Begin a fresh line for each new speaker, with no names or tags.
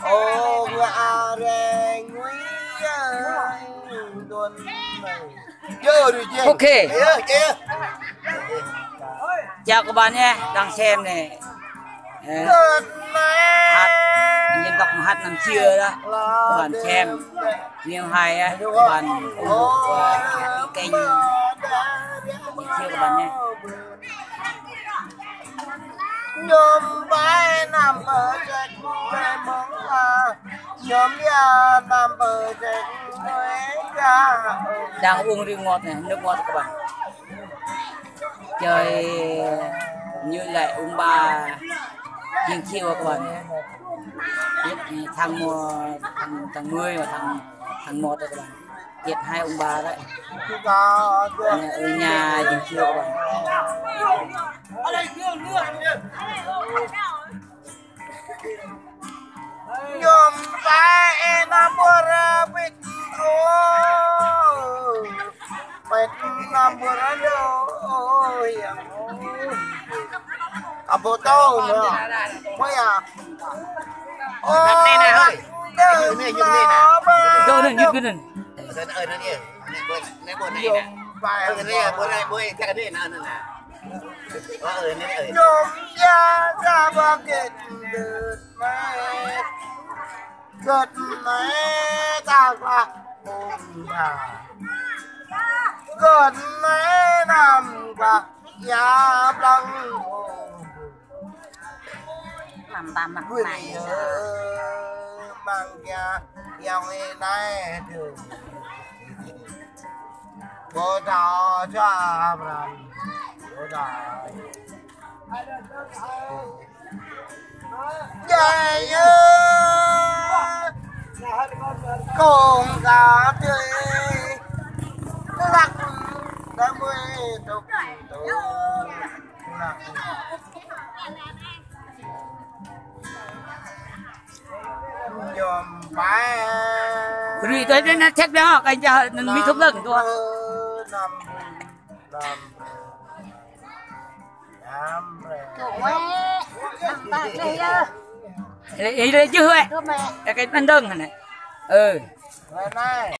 ô ngạ rè nguy tuần chưa được chưa?
Ok.
Chưa.
Chào các bạn nhé, đang xem này. Hát dân tộc hát năm xưa đó, các bạn xem nhiều hay á, các bạn ủng hộ cái kênh năm xưa các bạn nhé.
Nhôm bay nằm ở trên quê mong nhôm ya nằm ở trên quê ca
Đang uống rượu ngọt này, nước ngọt các bạn. Chơi như lại ông bà chiên chiêu các bạn. Thằng 10 và thằng 1 các bạn. Chết hai ông bà đấy. Ở nhà chiên chiêu các bạn.
nhôm bay nằm ở bên Wait, number yang apa tahu nggak? Mau ya? Oh,
Vô nên như cái này.
nhôm ya ra baget gật mẹ ta qua bùng thả gật mẹ nằm qua ya lăng
làm ta mặt
quỳ
mày
mang ya yang này thường bố thọ cho làm bố thọ dài cùng cả tươi lắc đã mới tục lắc nhom phải
Rồi tới đến nó check đó, cái giờ mình thúc lưng thôi. Ý chứ vậy. Cái bánh đơn này. Ừ.